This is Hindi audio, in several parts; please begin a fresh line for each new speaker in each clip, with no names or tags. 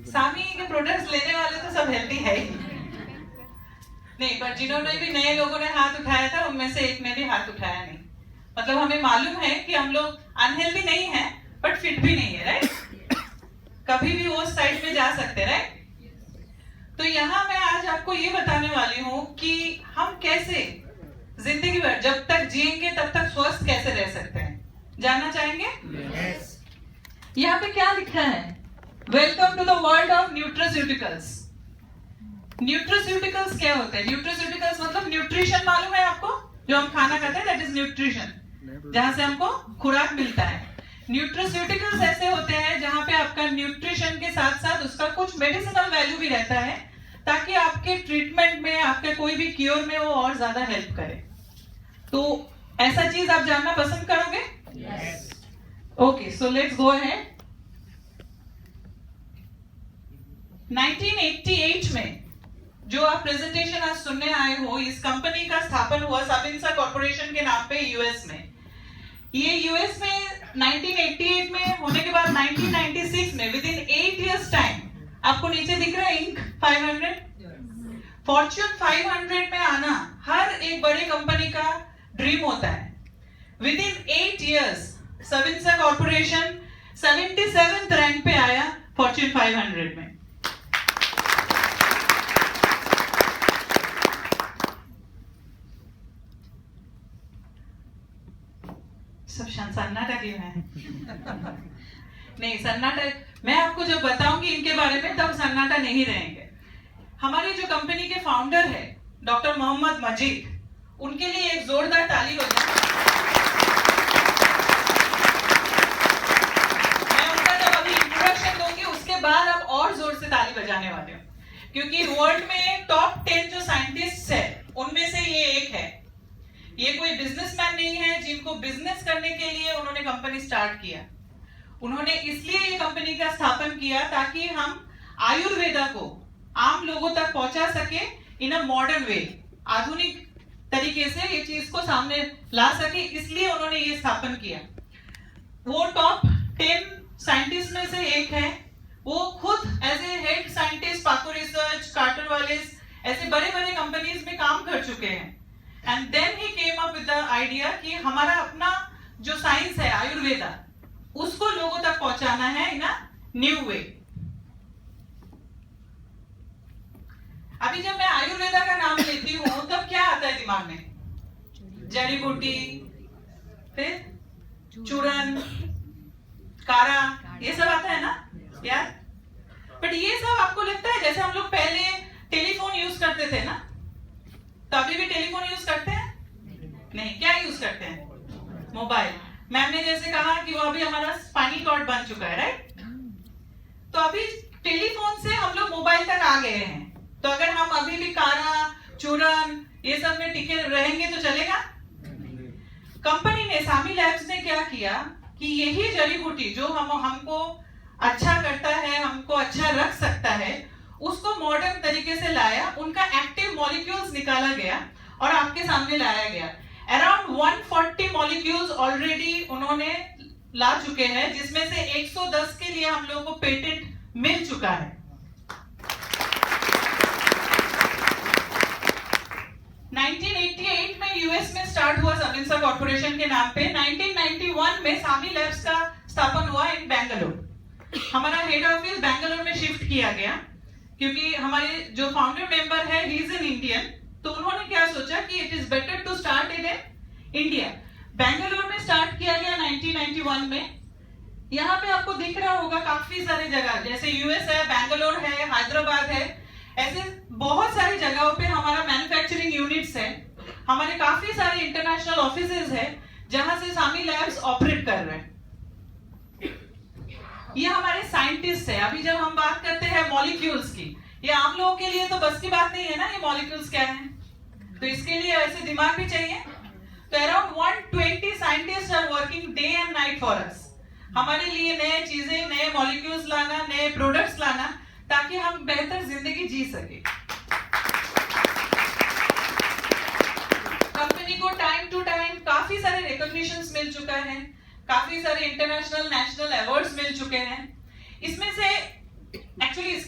सामी के प्रोडक्ट्स लेने वाले तो सब हेल्दी है ही नहीं, पर जिन्होंने भी नए लोगों ने हाथ उठाया था उनमें से एक ने भी हाथ उठाया नहीं। मतलब हमें मालूम है कि हम लोग अनहेल्दी नहीं है बट फिट भी नहीं है, राइट? कभी भी वो साइड में जा सकते, राइट? तो यहाँ मैं आज आपको ये बताने वाली हूँ कि हम कैसे जिंदगी भर जब तक जिएंगे तब तक स्वस्थ कैसे रह सकते हैं। जानना चाहेंगे?
Yes.
यहाँ पे क्या लिखा है? Welcome to the world of nutraceuticals. Nutraceuticals क्या होते हैं? न्यूट्रास्यूटिकल्स मतलब न्यूट्रिशन मालूम है आपको? जो हम खाना खाते हैं दैट इज न्यूट्रिशन, जहां से हमको खुराक मिलता है। न्यूट्रास्यूटिकल्स ऐसे होते हैं जहां पे आपका न्यूट्रिशन के साथ साथ उसका कुछ मेडिसिनल वैल्यू भी रहता है, ताकि आपके ट्रीटमेंट में, आपके कोई भी क्योर में वो और ज्यादा हेल्प करे। तो ऐसा चीज आप जानना पसंद करोगे?
Yes.
Okay, so let's go ahead. 1988 में जो आप प्रेजेंटेशन आज सुनने आए हो, इस कंपनी का स्थापन हुआ साबिन्सा कॉर्पोरेशन के नाम पे यूएस में। ये यूएस में 1988 में होने के बाद 1996 में विद इन 8 इयर्स टाइम, आपको नीचे दिख रहा है इंक 500, फॉर्च्यून 500 में आना हर एक बड़ी कंपनी का ड्रीम होता है। Within 8 years Sabinsa corporation 77th rank पे आया फॉर्च्यून 500 में। सब सन्नाटा क्यों है? नहीं, सन्नाटा मैं आपको जब बताऊंगी इनके बारे में तब सन्नाटा नहीं रहेंगे। हमारी जो कंपनी के फाउंडर है डॉक्टर मोहम्मद मजीद, उनके लिए एक जोरदार ताली हो जाए। मैं उनका जब अभी इंट्रोडक्शन दूंगी उसके बाद आप और जोर से ताली बजाने वाले हो, क्योंकि वर्ल्ड में टॉप 10 जो साइंटिस्ट है उनमें से ये एक है। ये कोई बिजनेसमैन नहीं है जिनको बिजनेस करने के लिए उन्होंने कंपनी स्टार्ट किया। उन्होंने इसलिए ये कंपनी का स्थापन किया ताकि हम आयुर्वेदा को आम लोगों तक पहुंचा सके इन अ मॉडर्न वे, आधुनिक तरीके से ये चीज को सामने ला सके, इसलिए उन्होंने ये स्थापन किया। वो टॉप 10 साइंटिस्ट में से एक है। वो खुद एज ए हेड साइंटिस्ट पाको रिसर्च, कार्टर वालेस ऐसे बड़े बड़े कंपनीज में काम कर चुके हैं। And then he came up with the idea कि हमारा अपना जो साइंस है आयुर्वेदा, उसको लोगों तक पहुंचाना है इन अ न्यू वे। अभी जब मैं आयुर्वेदा का नाम लेती हूं तब क्या आता है दिमाग में? जड़ी बूटी, फिर चूरन, काढ़ा, ये सब आता है ना यार? बट ये सब आपको लगता है जैसे हम लोग पहले टेलीफोन यूज करते थे ना, तो अभी भी टेलीफोन यूज करते हैं? नहीं, क्या यूज करते हैं? मोबाइल। मैम ने जैसे कहा कि वो अभी हमारा स्पाइनल कॉर्ड बन चुका है, राइट? तो अभी टेलीफोन से हम लोग मोबाइल तक आ गए हैं। तो अगर हम अभी भी काढ़ा, चूरन ये सब में टिके रहेंगे तो चलेगा? कंपनी ने, सामी लैब्स ने क्या किया कि यही जड़ी बूटी जो हमको अच्छा करता है, हमको अच्छा रख सकता है, उसको मॉडर्न तरीके से लाया। उनका एक्टिव मॉलिक्यूल्स निकाला गया और आपके सामने लाया गया। अराउंड 140 मॉलिक्यूल्स ऑलरेडी उन्होंने ला चुके हैं, जिसमें से 110 के लिए हम लोगों को पेटेंट मिल चुका है। 1988 में यूएस में स्टार्ट हुआ साबिन्सा कॉर्पोरेशन के नाम पे। 1991 में सामी लैब्स का स्थापन हुआ इन बेंगलुरु। हमारा हेड ऑफिस बेंगलुरु में शिफ्ट किया गया, क्योंकि हमारे जो फाउंडर मेंबर है ही इज एन इंडियन। तो उन्होंने क्या सोचा कि it is better to start in India. Bengaluru में स्टार्ट किया गया 1991 में। यहाँ पे आपको दिख रहा होगा काफी सारे जगह, जैसे यूएस है, बेंगलुरु है, हैदराबाद है, ऐसे बहुत सारी जगहों पे हमारा मैन्युफैक्चरिंग यूनिट्स है। हमारे काफी सारे इंटरनेशनल ऑफिसेज है जहां से सामी लैब्स ऑपरेट कर रहे हैं। ये हमारे साइंटिस्ट है। अभी जब हम बात करते हैं मॉलिक्यूल्स की, ये आम लोगों के लिए तो बस की बात नहीं है ना, ये मॉलिक्यूल्स क्या है, तो इसके लिए ऐसे दिमाग भी चाहिए। तो around 120 scientist are working day and night for us, हमारे लिए नए चीजें, नए मॉलिक्यूल्स लाना, नए प्रोडक्ट्स लाना, ताकि हम बेहतर जिंदगी जी सके। कंपनी को टाइम टू टाइम काफी सारे रिकॉग्निशंस मिल चुका है, काफी सारे इंटरनेशनल, नेशनल अवार्ड्स मिल चुके हैं। इसमें से एक्चुअली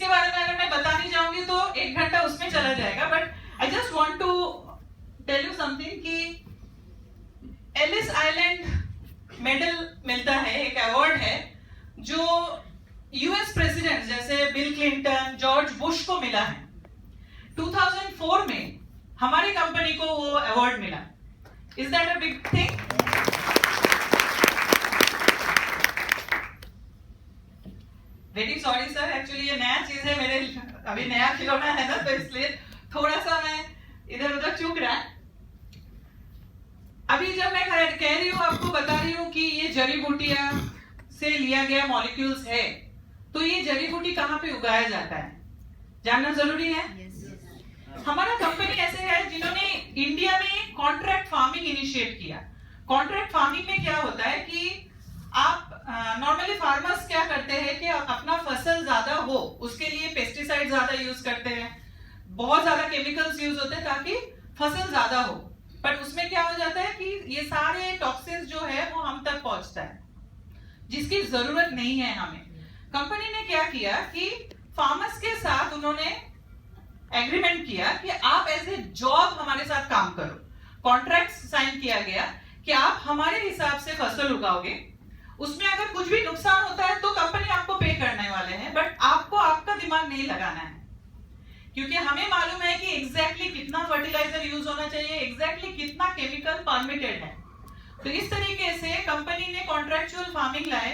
क्लिंटन, जॉर्ज बुश को मिला है। 2004 में हमारी कंपनी को वो अवार्ड मिला। Is that a big thing? Very sorry sir, actually ये नया चीज है, मेरे अभी नया खिलौना है ना, तो इसलिए थोड़ा सा मैं इधर उधर चूक रहा है। अभी जब मैं कह रही हूँ, आपको बता रही हूँ कि ये जड़ी बूटियां से लिया गया मॉलिक्यूल्स है, तो ये जड़ी बूटी कहाँ पे उगाया जाता है जानना जरूरी है। हमारा कंपनी ऐसे है जिन्होंने इंडिया में कॉन्ट्रैक्ट फार्मिंग इनिशिएट किया। कॉन्ट्रैक्ट फार्मिंग में क्या होता है कि आप नॉर्मली फार्मर्स क्या करते हैं कि अपना फसल ज्यादा हो उसके लिए पेस्टिसाइड ज्यादा यूज करते हैं, बहुत ज्यादा केमिकल्स यूज होते हैं ताकि फसल ज्यादा हो, पर उसमें क्या हो जाता है कि ये सारे टॉक्सिन्स जो है वो हम तक पहुंचता है जिसकी जरूरत नहीं है हमें। कंपनी ने क्या किया कि फार्मर्स के साथ उन्होंने एग्रीमेंट किया कि आप एज ए जॉब हमारे साथ काम करो। कॉन्ट्रैक्ट साइन किया गया कि आप हमारे हिसाब से फसल उगाओगे, उसमें अगर कुछ भी नुकसान होता है तो कंपनी आपको पे करने वाले हैं, बट आपको आपका दिमाग नहीं लगाना है, क्योंकि हमें मालूम है कि एग्जैक्टली कितना फर्टिलाइजर यूज होना चाहिए, एग्जैक्टली कितना केमिकल परमिटेड है। तो इस तरीके से कंपनी ने कॉन्ट्रैक्चुअल फार्मिंग लाए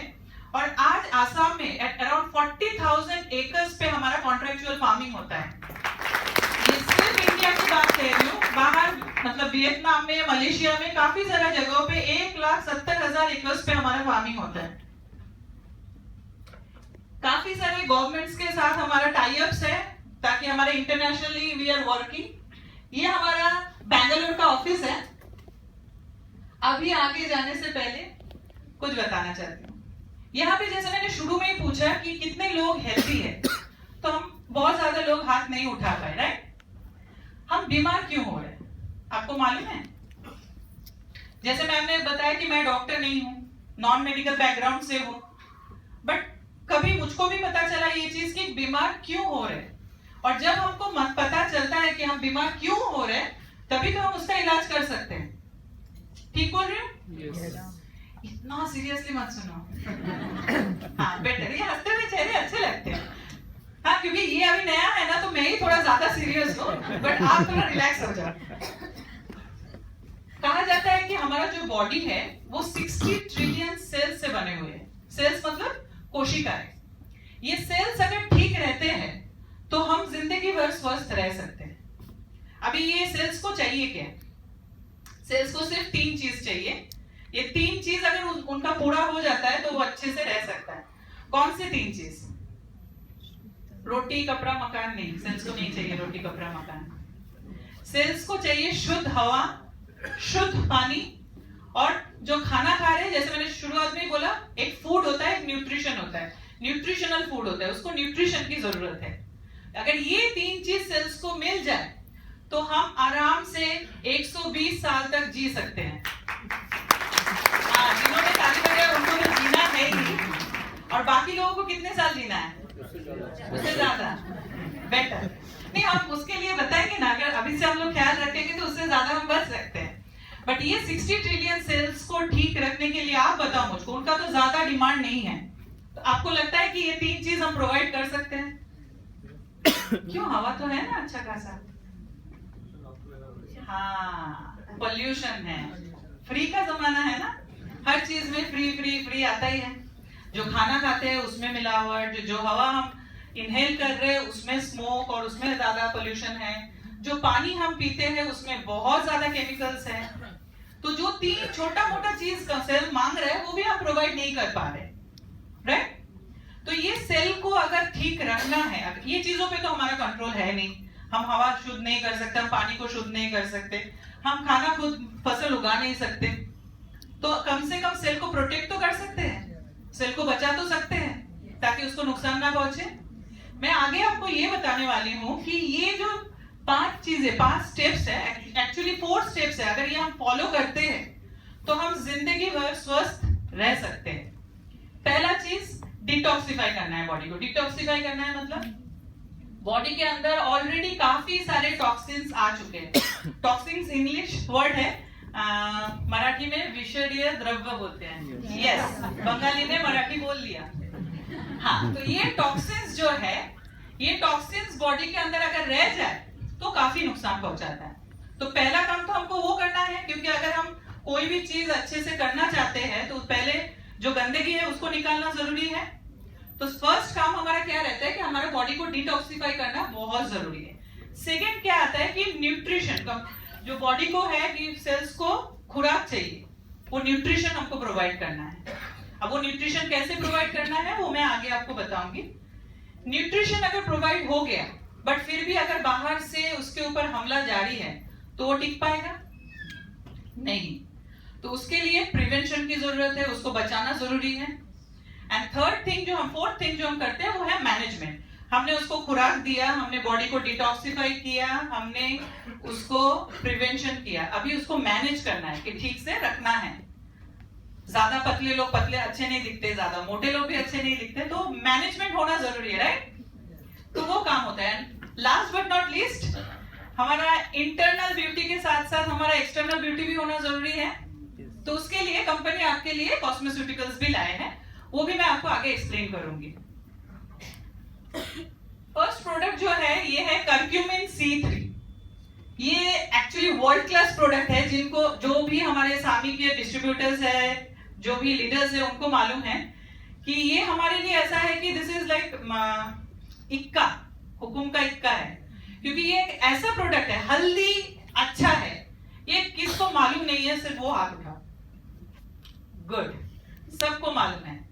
और आज आसाम में अराउंड 40,000 एकर्स पे हमारा कॉन्ट्रैक्चुअल फार्मिंग होता है। ये सिर्फ इंडिया की बात कह रही हूँ, बाहर मतलब वियतनाम में, मलेशिया में काफी सारा जगहों पे 1,70,000 एकर्स पे हमारा फार्मिंग होता है। काफी सारे गवर्नमेंट्स के साथ हमारा टाई अप्स है ताकि हमारे इंटरनेशनली वी आर वर्किंग। ये हमारा बेंगलुरु का ऑफिस है। अभी आगे जाने से पहले कुछ बताना चाहती हूँ। यहाँ पे जैसे मैंने शुरू में ही पूछा कि कितने लोग हेल्दी है, तो हम बहुत ज्यादा लोग हाथ नहीं उठा पाए, राइट? हम बीमार क्यों हो रहे हैं आपको मालूम है? जैसे मैम ने बताया कि मैं डॉक्टर नहीं हूँ, नॉन मेडिकल बैकग्राउंड से हूँ, बट कभी मुझको भी पता चला ये चीज कि बीमार क्यों हो रहे हैं। और जब हमको पता चलता है कि हम बीमार क्यों हो रहे हैं, तभी तो हम उसका इलाज कर सकते हैं। ठीक बोल रही हूँ? yes. इतना सीरियसली मत सुनो। हाँ बेटर, ये हंसते हुए चेहरे अच्छे लगते हैं। हाँ, क्योंकि ये अभी नया है ना, तो मैं ही थोड़ा ज्यादा सीरियस हूँ, बट आप थोड़ा रिलैक्स हो जाओ। कहा जाता है कि हमारा जो बॉडी है वो 60 ट्रिलियन सेल्स से बने हुए हैं। सेल्स मतलब कोशिकाएं। ये सेल्स अगर ठीक रहते हैं तो हम जिंदगी भर स्वस्थ रह सकते हैं। अभी ये सेल्स को चाहिए क्या? सेल्स को सिर्फ 3 चीज चाहिए। ये 3 चीज अगर उनका पूरा हो जाता है तो वो अच्छे से रह सकता है। कौन से 3 चीज? रोटी कपड़ा मकान नहीं, सेल्स को नहीं चाहिए रोटी कपड़ा मकान। सेल्स को चाहिए शुद्ध हवा, शुद्ध पानी, और जो खाना खा रहे हैं, जैसे मैंने शुरुआत में बोला, एक फूड होता है, एक न्यूट्रिशन होता है, न्यूट्रिशनल फूड होता है, उसको न्यूट्रिशन की जरूरत है। अगर ये 3 चीज सेल्स को मिल जाए तो हम आराम से 120 साल तक जी सकते हैं। जिन्होंने ताली बजाया उनको तो जीना है ही, और बाकी लोगों को कितने साल जीना है? उससे ज्यादा बेटर नहीं, हम उसके लिए बताएंगे ना, अगर अभी से हम लोग ख्याल रखेंगे तो उससे ज्यादा हम बच सकते हैं। बट ये 60 ट्रिलियन सेल्स को ठीक रखने के लिए आप बताओ मुझको, उनका तो ज्यादा डिमांड नहीं है, तो आपको लगता है कि ये 3 चीज हम प्रोवाइड कर सकते हैं? क्यों? हवा तो है ना अच्छा खासा। हाँ, पोल्यूशन है, फ्री का जमाना है ना, हर चीज में फ्री फ्री फ्री आता ही है। जो खाना खाते हैं उसमें मिलावट, जो हवा हम इनहेल कर रहे हैं उसमें स्मोक और उसमें ज्यादा पोल्यूशन है, जो पानी हम पीते हैं उसमें बहुत ज्यादा केमिकल्स हैं। तो जो 3 छोटा मोटा चीज का सेल मांग रहे हैं वो भी हम प्रोवाइड नहीं कर पा रहे, राइट? तो ये सेल को अगर ठीक रखना है, ये चीजों पे तो हमारा कंट्रोल है नहीं, हम हवा शुद्ध नहीं कर सकते, हम पानी को शुद्ध नहीं कर सकते, हम खाना खुद फसल उगा नहीं सकते, तो कम से कम सेल को प्रोटेक्ट तो कर सकते हैं, सेल को बचा तो सकते हैं ताकि उसको नुकसान ना पहुंचे। मैं आगे आपको ये बताने वाली हूँ कि ये जो 5 चीजें, 5 स्टेप्स है, एक्चुअली 4 स्टेप्स है, अगर ये हम फॉलो करते हैं तो हम जिंदगी भर स्वस्थ रह सकते हैं। पहला चीज, डिटॉक्सिफाई करना है बॉडी को। डिटॉक्सिफाई करना है मतलब बॉडी के अंदर ऑलरेडी काफी सारे टॉक्सिन्स आ चुके हैं। टॉक्सिन्स इंग्लिश वर्ड है, मराठी में विषैले द्रव्य बोलते हैं। यस, बंगाली ने मराठी बोल लिया। हाँ, तो ये टॉक्सिन्स जो है ये टॉक्सिन्स बॉडी के अंदर अगर रह जाए तो काफी नुकसान पहुंचाता है। तो पहला काम तो हमको वो करना है, क्योंकि अगर हम कोई भी चीज अच्छे से करना चाहते हैं तो पहले जो गंदगी है उसको निकालना जरूरी है। तो फर्स्ट काम हमारा क्या रहता है कि हमारे बॉडी को डिटॉक्सिफाई करना बहुत जरूरी है। सेकेंड क्या आता है कि न्यूट्रिशन का, जो बॉडी को है कि सेल्स को खुराक चाहिए, वो न्यूट्रिशन हमको प्रोवाइड करना है। अब वो न्यूट्रिशन कैसे प्रोवाइड करना है वो मैं आगे आपको बताऊंगी। न्यूट्रिशन अगर प्रोवाइड हो गया बट फिर भी अगर बाहर से उसके ऊपर हमला जारी है तो वो टिक पाएगा नहीं। तो उसके लिए प्रिवेंशन की जरूरत है, उसको बचाना जरूरी है। एंड फोर्थ थिंग जो हम करते हैं वो है मैनेजमेंट। हमने उसको खुराक दिया, हमने बॉडी को डिटॉक्सिफाई किया, हमने उसको प्रिवेंशन किया, अभी उसको मैनेज करना है कि ठीक से रखना है। ज्यादा पतले लोग पतले अच्छे नहीं दिखते, ज्यादा मोटे लोग भी अच्छे नहीं दिखते, तो मैनेजमेंट होना जरूरी है, राइट? तो वो काम होता है। लास्ट बट नॉट लीस्ट, हमारा इंटरनल ब्यूटी के साथ साथ हमारा एक्सटर्नल ब्यूटी भी होना जरूरी है। तो उसके लिए कंपनी आपके लिए कॉस्मेटिकल्स भी लाए हैं, वो भी मैं आपको आगे एक्सप्लेन करूंगी। फर्स्ट प्रोडक्ट जो है ये है करक्यूमिन C3। ये एक्चुअली वर्ल्ड क्लास प्रोडक्ट है, जिनको जो भी हमारे सामी के डिस्ट्रीब्यूटर्स है, जो भी लीडर्स है, उनको मालूम है कि ये हमारे लिए ऐसा है कि दिस इज लाइक इक्का, हुकुम का इक्का है, क्योंकि ये एक ऐसा प्रोडक्ट है, हेल्दी अच्छा है। ये किसको मालूम नहीं है? सिर्फ वो हाथ उठा। गुड, सबको मालूम है।